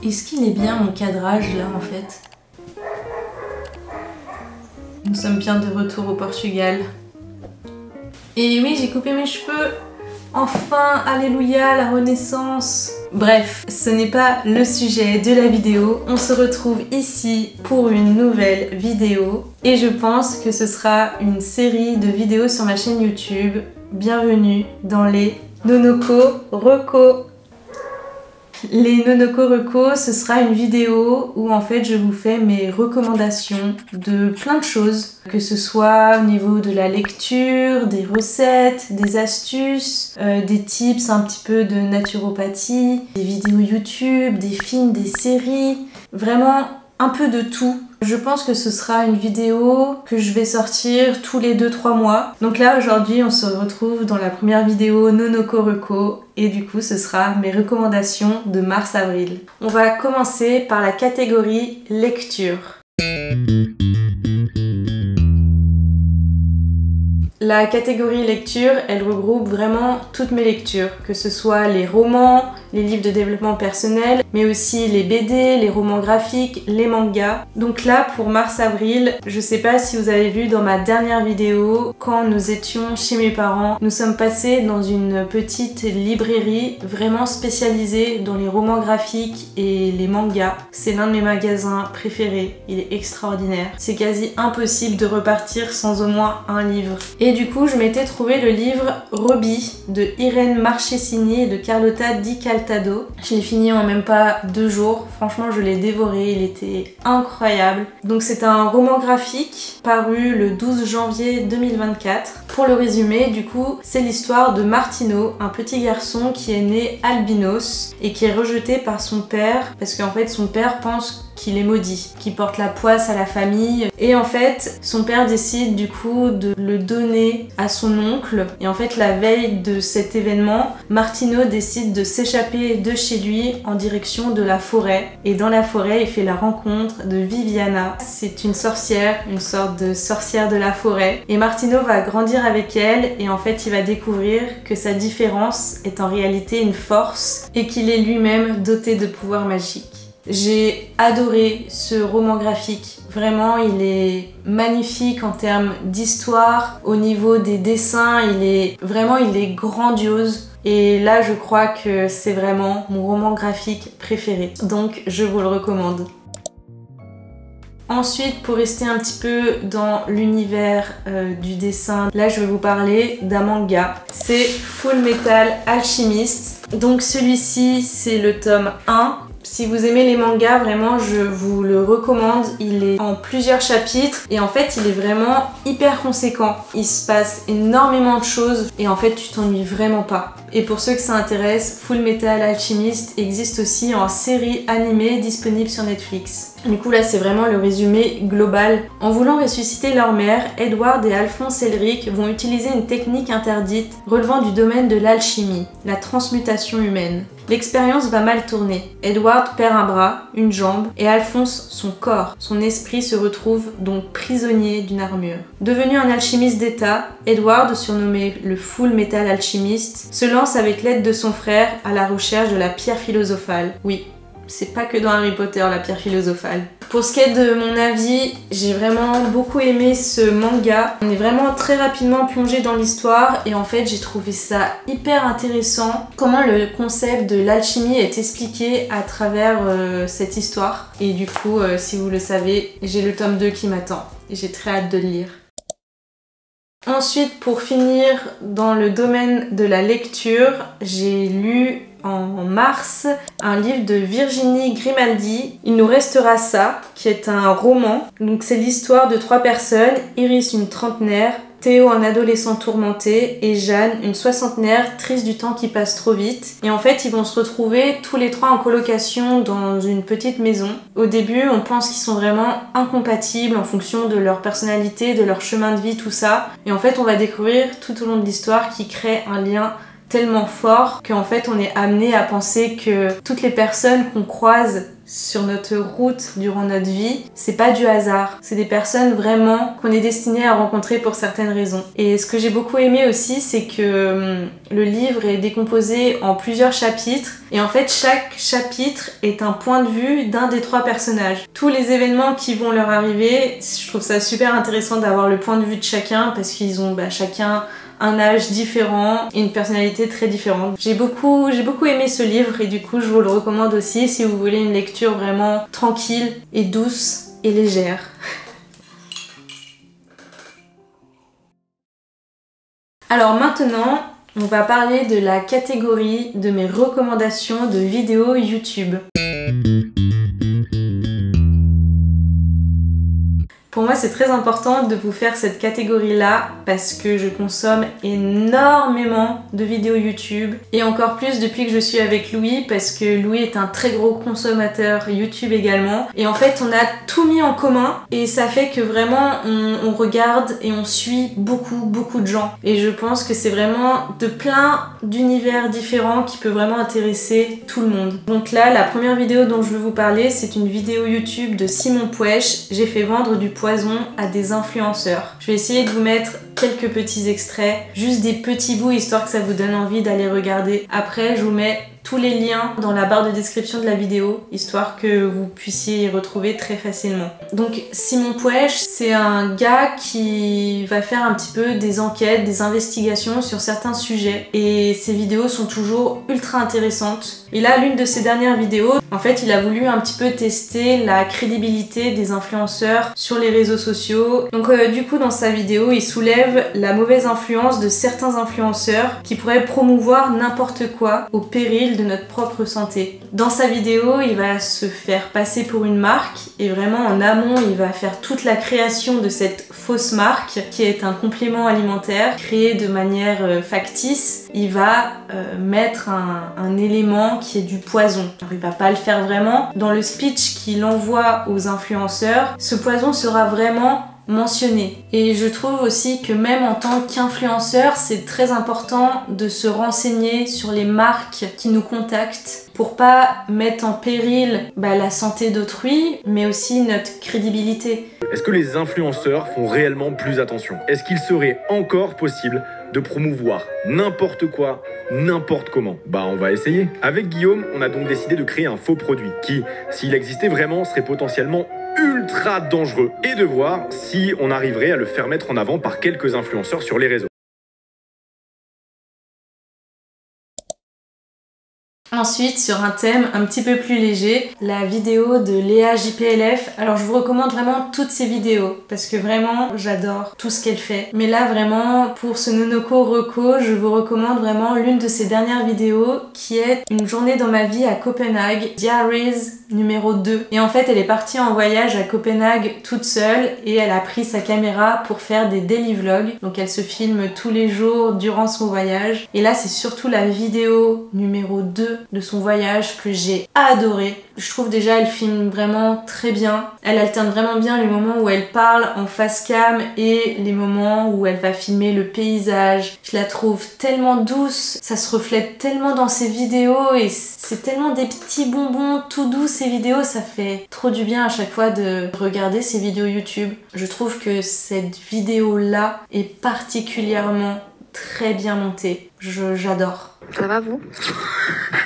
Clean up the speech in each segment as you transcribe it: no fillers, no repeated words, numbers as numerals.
Est-ce qu'il est bien mon cadrage là en fait? Nous sommes bien de retour au Portugal. Et oui, j'ai coupé mes cheveux. Enfin, alléluia, la renaissance. Bref, ce n'est pas le sujet de la vidéo. On se retrouve ici pour une nouvelle vidéo. Et je pense que ce sera une série de vidéos sur ma chaîne YouTube. Bienvenue dans les Nonoko Reco. Les Nonoko Reco, ce sera une vidéo où en fait je vous fais mes recommandations de plein de choses, que ce soit au niveau de la lecture, des recettes, des astuces, des tips un petit peu de naturopathie, des vidéos YouTube, des films, des séries, vraiment un peu de tout. Je pense que ce sera une vidéo que je vais sortir tous les 2-3 mois. Donc là aujourd'hui on se retrouve dans la première vidéo Nonoko Reco et du coup ce sera mes recommandations de mars-avril. On va commencer par la catégorie lecture. La catégorie lecture, elle regroupe vraiment toutes mes lectures, que ce soit les romans, les livres de développement personnel, mais aussi les BD, les romans graphiques, les mangas. Donc là, pour mars-avril, je sais pas si vous avez vu dans ma dernière vidéo, quand nous étions chez mes parents, nous sommes passés dans une petite librairie vraiment spécialisée dans les romans graphiques et les mangas. C'est l'un de mes magasins préférés, il est extraordinaire. C'est quasi impossible de repartir sans au moins un livre. Et du coup, je m'étais trouvé le livre Robbie de Irène Marchesini et de Carlotta Di Caltado. Je l'ai fini en même pas 2 jours. Franchement, je l'ai dévoré. Il était incroyable. Donc, c'est un roman graphique paru le 12 janvier 2024. Pour le résumer, du coup, c'est l'histoire de Martino, un petit garçon qui est né albinos et qui est rejeté par son père parce qu'en fait, son père pense qu'il est maudit, qu'il porte la poisse à la famille. Et en fait, son père décide du coup de le donner à son oncle. Et en fait, la veille de cet événement, Martino décide de s'échapper de chez lui en direction de la forêt. Et dans la forêt, il fait la rencontre de Viviana. C'est une sorcière, une sorte de sorcière de la forêt. Et Martino va grandir avec elle et en fait, il va découvrir que sa différence est en réalité une force et qu'il est lui-même doté de pouvoirs magiques. J'ai adoré ce roman graphique, vraiment il est magnifique en termes d'histoire, au niveau des dessins, il est grandiose et là je crois que c'est vraiment mon roman graphique préféré, donc je vous le recommande. Ensuite, pour rester un petit peu dans l'univers du dessin, là je vais vous parler d'un manga, c'est Full Metal Alchemist. Donc celui-ci c'est le tome 1. Si vous aimez les mangas, vraiment je vous le recommande, il est en plusieurs chapitres et en fait il est vraiment hyper conséquent. Il se passe énormément de choses et en fait tu t'ennuies vraiment pas. Et pour ceux que ça intéresse, Full Metal Alchemist existe aussi en série animée disponible sur Netflix. Du coup là c'est vraiment le résumé global. En voulant ressusciter leur mère, Edward et Alphonse Elric vont utiliser une technique interdite relevant du domaine de l'alchimie, la transmutation humaine. L'expérience va mal tourner. Edward perd un bras, une jambe et Alphonse son corps. Son esprit se retrouve donc prisonnier d'une armure. Devenu un alchimiste d'état, Edward, surnommé le Full Metal Alchemist, se lance avec l'aide de son frère à la recherche de la pierre philosophale. Oui, c'est pas que dans Harry Potter la pierre philosophale. Pour ce qui est de mon avis, j'ai vraiment beaucoup aimé ce manga. On est vraiment très rapidement plongé dans l'histoire et en fait j'ai trouvé ça hyper intéressant comment le concept de l'alchimie est expliqué à travers cette histoire. Et du coup, si vous le savez, j'ai le tome 2 qui m'attend et j'ai très hâte de le lire. Ensuite, pour finir dans le domaine de la lecture, j'ai lu en mars un livre de Virginie Grimaldi, Il nous restera ça, qui est un roman. Donc c'est l'histoire de 3 personnes, Iris une trentenaire, Théo un adolescent tourmenté et Jeanne une soixantenaire triste du temps qui passe trop vite. Et en fait ils vont se retrouver tous les 3 en colocation dans une petite maison. Au début on pense qu'ils sont vraiment incompatibles en fonction de leur personnalité, de leur chemin de vie, tout ça. Et en fait on va découvrir tout au long de l'histoire qu'ils créent un lien tellement fort qu'en fait on est amené à penser que toutes les personnes qu'on croise sur notre route durant notre vie, c'est pas du hasard. C'est des personnes vraiment qu'on est destiné à rencontrer pour certaines raisons. Et ce que j'ai beaucoup aimé aussi, c'est que le livre est décomposé en plusieurs chapitres. Et en fait, chaque chapitre est un point de vue d'un des 3 personnages. Tous les événements qui vont leur arriver, je trouve ça super intéressant d'avoir le point de vue de chacun parce qu'ils ont chacun un âge différent et une personnalité très différente. J'ai beaucoup aimé ce livre et du coup je vous le recommande aussi si vous voulez une lecture vraiment tranquille et douce et légère. Alors maintenant, on va parler de la catégorie de mes recommandations de vidéos YouTube. Pour moi, c'est très important de vous faire cette catégorie-là parce que je consomme énormément de vidéos YouTube et encore plus depuis que je suis avec Louis parce que Louis est un très gros consommateur YouTube également. Et en fait, on a tout mis en commun et ça fait que vraiment, on regarde et on suit beaucoup de gens. Et je pense que c'est vraiment de plein d'univers différents qui peut vraiment intéresser tout le monde. Donc là, la première vidéo dont je veux vous parler, c'est une vidéo YouTube de Simon Puech. J'ai fait vendre du poison à des influenceurs. Je vais essayer de vous mettre quelques petits extraits, juste des petits bouts histoire que ça vous donne envie d'aller regarder. Après, je vous mets tous les liens dans la barre de description de la vidéo, histoire que vous puissiez y retrouver très facilement. Donc Simon Puech, c'est un gars qui va faire un petit peu des enquêtes, des investigations sur certains sujets et ses vidéos sont toujours ultra intéressantes. Et là, l'une de ses dernières vidéos, en fait, il a voulu un petit peu tester la crédibilité des influenceurs sur les réseaux sociaux. Donc du coup, dans sa vidéo, il soulève la mauvaise influence de certains influenceurs qui pourraient promouvoir n'importe quoi au péril de notre propre santé. Dans sa vidéo, il va se faire passer pour une marque et vraiment en amont, il va faire toute la création de cette fausse marque qui est un complément alimentaire créé de manière factice. Il va mettre un élément qui est du poison. Alors, il va pas le faire vraiment. Dans le speech qu'il envoie aux influenceurs, ce poison sera vraiment mentionné. Et je trouve aussi que même en tant qu'influenceur, c'est très important de se renseigner sur les marques qui nous contactent pour pas mettre en péril la santé d'autrui, mais aussi notre crédibilité. Est-ce que les influenceurs font réellement plus attention? Est-ce qu'il serait encore possible de promouvoir n'importe quoi, n'importe comment? On va essayer. Avec Guillaume, on a donc décidé de créer un faux produit qui, s'il existait vraiment, serait potentiellement ultra dangereux et de voir si on arriverait à le faire mettre en avant par quelques influenceurs sur les réseaux. Ensuite, sur un thème un petit peu plus léger, la vidéo de Léa JPLF. Alors je vous recommande vraiment toutes ses vidéos parce que vraiment j'adore tout ce qu'elle fait. Mais là vraiment, pour ce Nonoko Reco, je vous recommande vraiment l'une de ses dernières vidéos qui est une journée dans ma vie à Copenhague, Diaries numéro 2. Et en fait, elle est partie en voyage à Copenhague toute seule et elle a pris sa caméra pour faire des daily vlogs. Donc elle se filme tous les jours durant son voyage. Et là, c'est surtout la vidéo numéro 2 de son voyage que j'ai adoré. Je trouve déjà elle filme vraiment très bien. Elle alterne vraiment bien les moments où elle parle en face cam et les moments où elle va filmer le paysage. Je la trouve tellement douce, ça se reflète tellement dans ses vidéos et c'est tellement des petits bonbons tout doux ces vidéos, ça fait trop du bien à chaque fois de regarder ces vidéos YouTube. Je trouve que cette vidéo là est particulièrement très bien montée. J'adore. Ça va vous?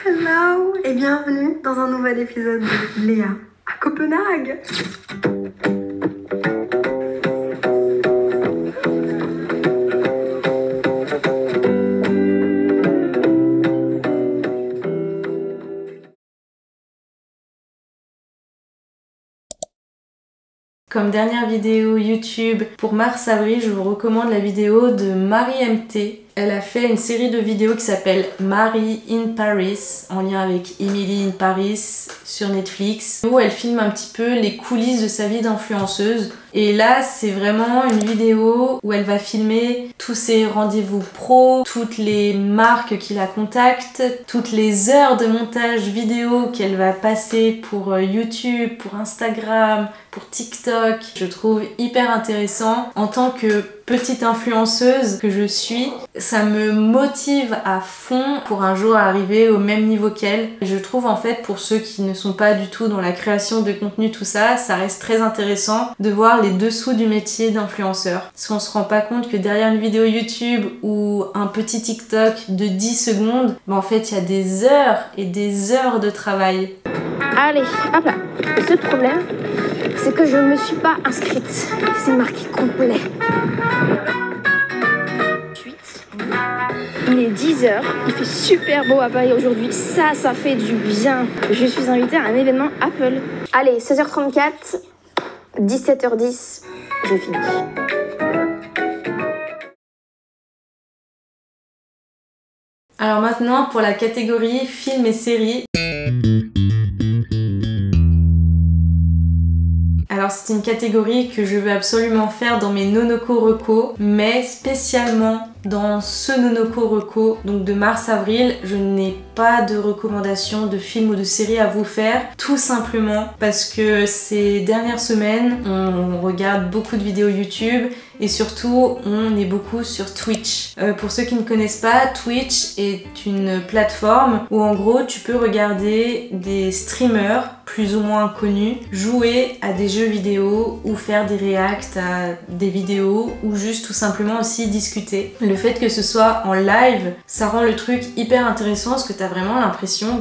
Hello et bienvenue dans un nouvel épisode de Léa à Copenhague. Comme dernière vidéo YouTube pour mars-avril, je vous recommande la vidéo de Marie MT. Elle a fait une série de vidéos qui s'appelle Marie in Paris, en lien avec Emily in Paris sur Netflix, où elle filme un petit peu les coulisses de sa vie d'influenceuse. Et là, c'est vraiment une vidéo où elle va filmer tous ses rendez-vous pro, toutes les marques qui la contactent, toutes les heures de montage vidéo qu'elle va passer pour YouTube, pour Instagram, pour TikTok. Je trouve hyper intéressant en tant que petite influenceuse que je suis, ça me motive à fond pour un jour arriver au même niveau qu'elle. Je trouve en fait, pour ceux qui ne sont pas du tout dans la création de contenu, tout ça, ça reste très intéressant de voir les dessous du métier d'influenceur. Parce qu'on se rend pas compte que derrière une vidéo YouTube ou un petit TikTok de 10 secondes, en fait il y a des heures et des heures de travail. Allez, hop là. Le seul problème, c'est que je me suis pas inscrite. C'est marqué complet. Il est 10h, il fait super beau à Paris aujourd'hui, ça fait du bien. Je suis invitée à un événement Apple. Allez, 16h34, 17h10, je finis. Alors maintenant pour la catégorie films et séries. Alors c'est une catégorie que je veux absolument faire dans mes Nonoko Reco, mais spécialement dans ce Nonoko Reco, donc de mars-avril, je n'ai pas de recommandations de films ou de séries à vous faire, tout simplement parce que ces dernières semaines, on regarde beaucoup de vidéos YouTube et surtout on est beaucoup sur Twitch. Pour ceux qui ne connaissent pas, Twitch est une plateforme où en gros tu peux regarder des streamers plus ou moins connus jouer à des jeux vidéo ou faire des reacts à des vidéos ou juste tout simplement aussi discuter. Le fait que ce soit en live, ça rend le truc hyper intéressant parce que t'as vraiment l'impression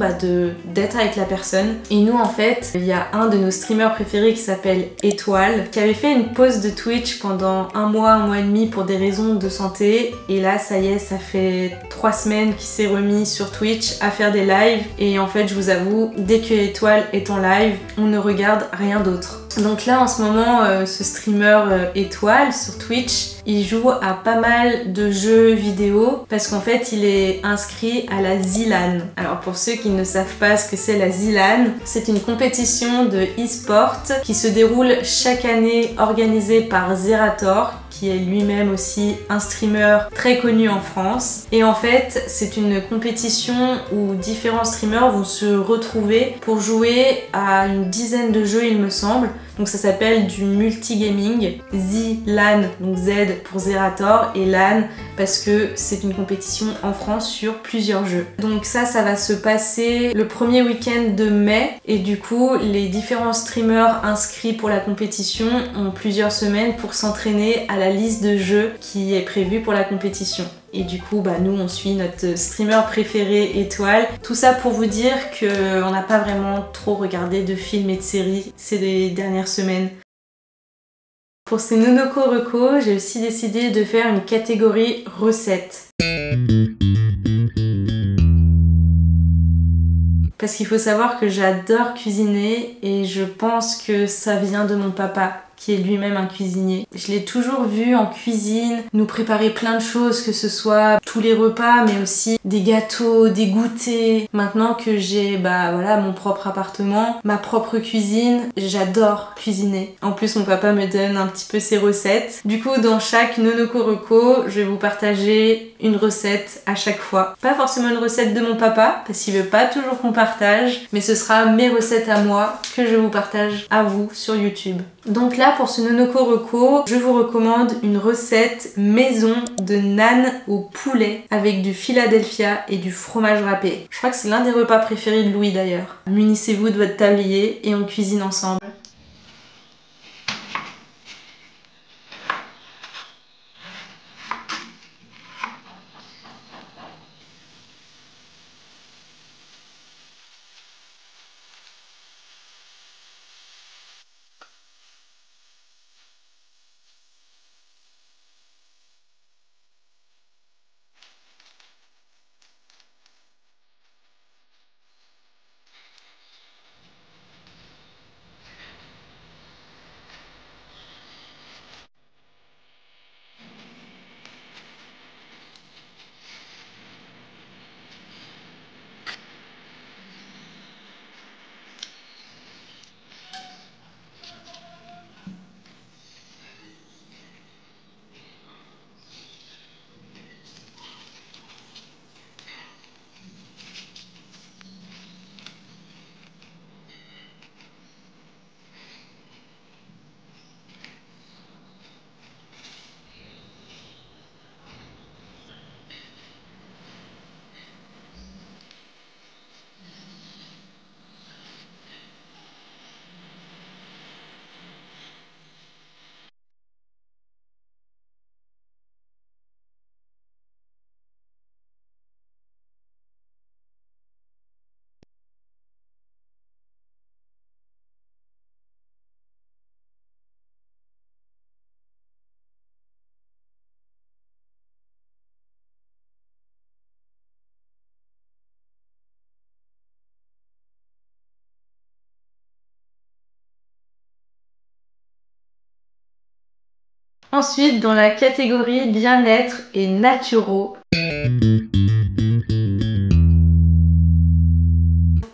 d'être avec la personne. Et nous en fait, il y a un de nos streamers préférés qui s'appelle Étoile, qui avait fait une pause de Twitch pendant un mois et demi pour des raisons de santé. Et là, ça y est, ça fait 3 semaines qu'il s'est remis sur Twitch à faire des lives. Et en fait, je vous avoue, dès que Étoile est en live, on ne regarde rien d'autre. Donc là en ce moment, ce streamer Étoile sur Twitch, il joue à pas mal de jeux vidéo parce qu'en fait il est inscrit à la ZLAN. Alors pour ceux qui ne savent pas ce que c'est la ZLAN, c'est une compétition de e-sport qui se déroule chaque année organisée par Zerator, qui est lui-même aussi un streamer très connu en France. Et en fait, c'est une compétition où différents streamers vont se retrouver pour jouer à une dizaine de jeux, il me semble. Donc ça s'appelle du multigaming, Z-LAN, donc Z pour Zerator et LAN parce que c'est une compétition en France sur plusieurs jeux. Donc ça va se passer le premier week-end de mai et du coup les différents streamers inscrits pour la compétition ont plusieurs semaines pour s'entraîner à la liste de jeux qui est prévue pour la compétition. Et du coup, nous, on suit notre streamer préféré Étoile. Tout ça pour vous dire qu'on n'a pas vraiment trop regardé de films et de séries ces dernières semaines. Pour ces Nonoko Reco, j'ai aussi décidé de faire une catégorie recettes. Parce qu'il faut savoir que j'adore cuisiner et je pense que ça vient de mon papa, qui est lui-même un cuisinier. Je l'ai toujours vu en cuisine, nous préparer plein de choses, que ce soit tous les repas, mais aussi des gâteaux, des goûters. Maintenant que j'ai mon propre appartement, ma propre cuisine, j'adore cuisiner. En plus, mon papa me donne un petit peu ses recettes. Du coup, dans chaque Nonoko Reco, je vais vous partager une recette à chaque fois. Pas forcément une recette de mon papa, parce qu'il veut pas toujours qu'on partage, mais ce sera mes recettes à moi que je vous partage à vous sur YouTube. Donc là, pour ce Nonoko Reco, je vous recommande une recette maison de naan au poulet avec du Philadelphia et du fromage râpé. Je crois que c'est l'un des repas préférés de Louis d'ailleurs. Munissez-vous de votre tablier et on cuisine ensemble. Ensuite, dans la catégorie bien-être et naturaux,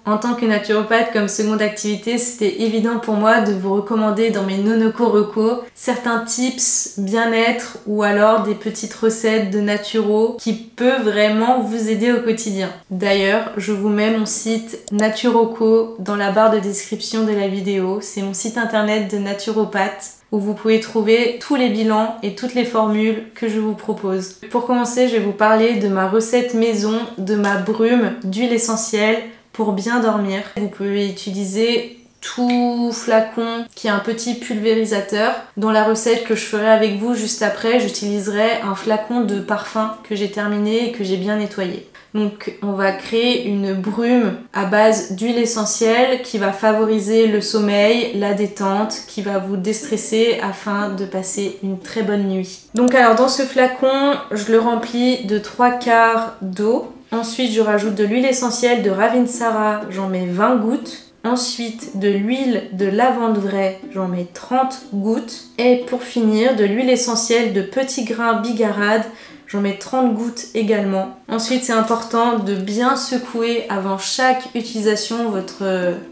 en tant que naturopathe, comme seconde activité, c'était évident pour moi de vous recommander dans mes Nonoko Reco certains tips bien-être ou alors des petites recettes de naturaux qui peuvent vraiment vous aider au quotidien. D'ailleurs, je vous mets mon site Naturoco dans la barre de description de la vidéo. C'est mon site internet de naturopathe où vous pouvez trouver tous les bilans et toutes les formules que je vous propose. Pour commencer, je vais vous parler de ma recette maison, de ma brume d'huile essentielle pour bien dormir. Vous pouvez utiliser tout flacon qui est un petit pulvérisateur. Dans la recette que je ferai avec vous juste après, j'utiliserai un flacon de parfum que j'ai terminé et que j'ai bien nettoyé. Donc on va créer une brume à base d'huile essentielle qui va favoriser le sommeil, la détente, qui va vous déstresser afin de passer une très bonne nuit. Donc alors dans ce flacon, je le remplis de 3/4 d'eau. Ensuite, je rajoute de l'huile essentielle de Ravinsara, j'en mets 20 gouttes. Ensuite, de l'huile de lavande vraie, j'en mets 30 gouttes. Et pour finir, de l'huile essentielle de petits grains bigarade, j'en mets 30 gouttes également. Ensuite, c'est important de bien secouer avant chaque utilisation votre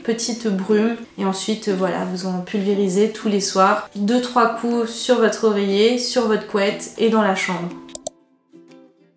petite brume. Et ensuite, voilà, vous en pulvérisez tous les soirs. 2-3 coups sur votre oreiller, sur votre couette et dans la chambre.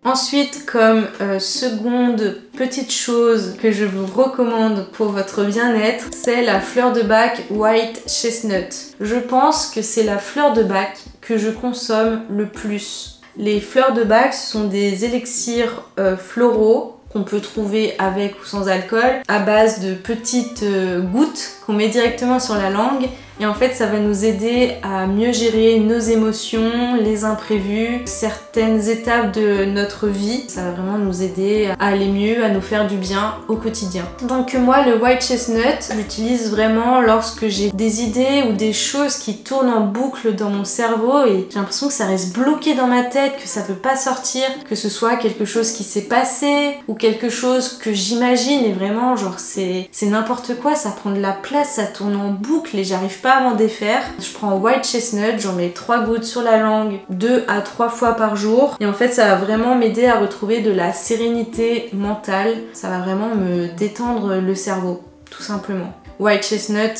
Ensuite, comme seconde petite chose que je vous recommande pour votre bien-être, c'est la fleur de bac White Chestnut. Je pense que c'est la fleur de bac que je consomme le plus. Les fleurs de bac sont des élixirs floraux qu'on peut trouver avec ou sans alcool à base de petites gouttes qu'on met directement sur la langue. Et en fait, ça va nous aider à mieux gérer nos émotions, les imprévus, certaines étapes de notre vie. Ça va vraiment nous aider à aller mieux, à nous faire du bien au quotidien. Donc moi, le White Chestnut, j'utilise vraiment lorsque j'ai des idées ou des choses qui tournent en boucle dans mon cerveau et j'ai l'impression que ça reste bloqué dans ma tête, que ça veut pas sortir, que ce soit quelque chose qui s'est passé ou quelque chose que j'imagine et vraiment genre c'est n'importe quoi, ça prend de la place, ça tourne en boucle et j'arrive pas à m'en défaire. Je prends White Chestnut, j'en mets 3 gouttes sur la langue 2 à 3 fois par jour et en fait ça va vraiment m'aider à retrouver de la sérénité mentale, ça va vraiment me détendre le cerveau tout simplement. White Chestnut,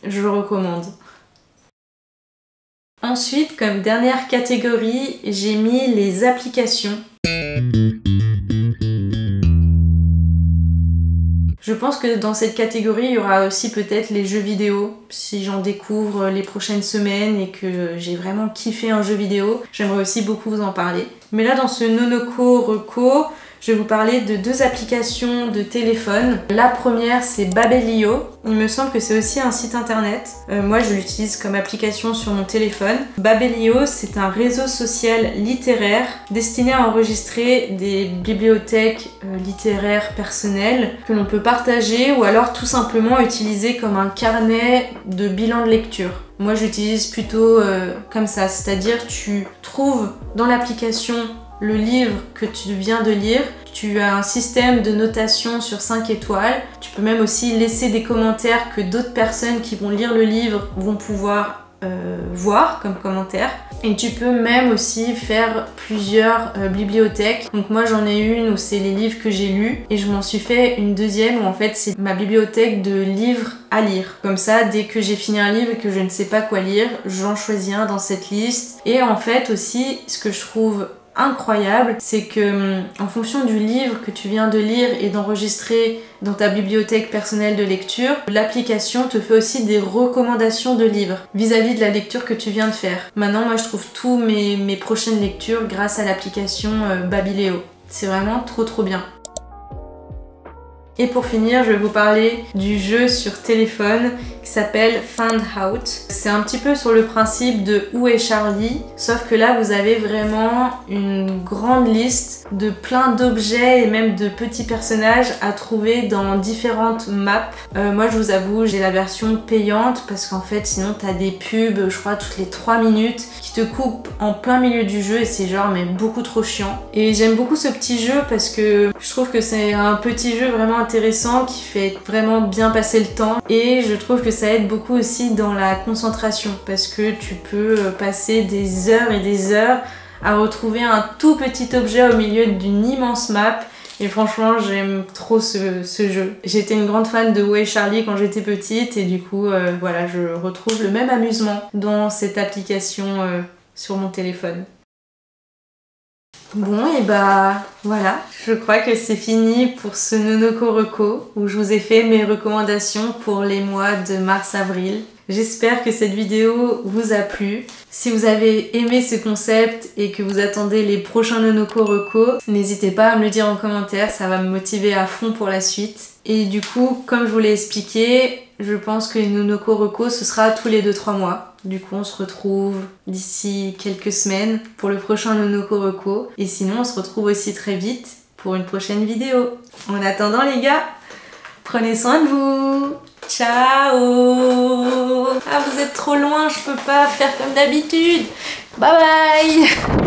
je le recommande. Ensuite, comme dernière catégorie, j'ai mis les applications. Je pense que dans cette catégorie, il y aura aussi peut-être les jeux vidéo. Si j'en découvre les prochaines semaines et que j'ai vraiment kiffé un jeu vidéo, j'aimerais aussi beaucoup vous en parler. Mais là, dans ce Nonoko Reco, je vais vous parler de 2 applications de téléphone. La première, c'est Babelio. Il me semble que c'est aussi un site internet. Moi, je l'utilise comme application sur mon téléphone. Babelio, c'est un réseau social littéraire destiné à enregistrer des bibliothèques littéraires personnelles que l'on peut partager ou alors tout simplement utiliser comme un carnet de bilan de lecture. Moi, j'utilise plutôt comme ça, c'est-à-dire tu trouves dans l'application le livre que tu viens de lire, tu as un système de notation sur 5 étoiles, tu peux même aussi laisser des commentaires que d'autres personnes qui vont lire le livre vont pouvoir voir comme commentaires. Et tu peux même aussi faire plusieurs bibliothèques. Donc moi j'en ai une où c'est les livres que j'ai lus et je m'en suis fait une deuxième où en fait c'est ma bibliothèque de livres à lire. Comme ça, dès que j'ai fini un livre et que je ne sais pas quoi lire, j'en choisis un dans cette liste. Et en fait aussi, ce que je trouve incroyable, c'est que en fonction du livre que tu viens de lire et d'enregistrer dans ta bibliothèque personnelle de lecture, l'application te fait aussi des recommandations de livres vis-à-vis de la lecture que tu viens de faire. Maintenant, moi je trouve tous mes prochaines lectures grâce à l'application Babelio. C'est vraiment trop bien. Et pour finir, je vais vous parler du jeu sur téléphone qui s'appelle Find Out. C'est un petit peu sur le principe de Où est Charlie, sauf que là vous avez vraiment une grande liste de plein d'objets et même de petits personnages à trouver dans différentes maps. Moi je vous avoue, j'ai la version payante parce qu'en fait sinon t'as des pubs, je crois toutes les 3 minutes qui te coupent en plein milieu du jeu et c'est genre mais beaucoup trop chiant. Et j'aime beaucoup ce petit jeu parce que je trouve que c'est un petit jeu vraiment intéressant, qui fait vraiment bien passer le temps. Et je trouve que ça aide beaucoup aussi dans la concentration parce que tu peux passer des heures et des heures à retrouver un tout petit objet au milieu d'une immense map. Et franchement, j'aime trop ce jeu. J'étais une grande fan de Où est Charlie quand j'étais petite et du coup, voilà, je retrouve le même amusement dans cette application sur mon téléphone. Bon, et bah voilà, je crois que c'est fini pour ce Nonoko Reco où je vous ai fait mes recommandations pour les mois de mars-avril. J'espère que cette vidéo vous a plu. Si vous avez aimé ce concept et que vous attendez les prochains Nonoko Reco, n'hésitez pas à me le dire en commentaire, ça va me motiver à fond pour la suite. Et du coup, comme je vous l'ai expliqué, je pense que les Nonoko Reco, ce sera tous les 2-3 mois. Du coup, on se retrouve d'ici quelques semaines pour le prochain Nonoko Reco. Et sinon, on se retrouve aussi très vite pour une prochaine vidéo. En attendant les gars, prenez soin de vous. Ciao. Ah, vous êtes trop loin, je peux pas faire comme d'habitude. Bye bye.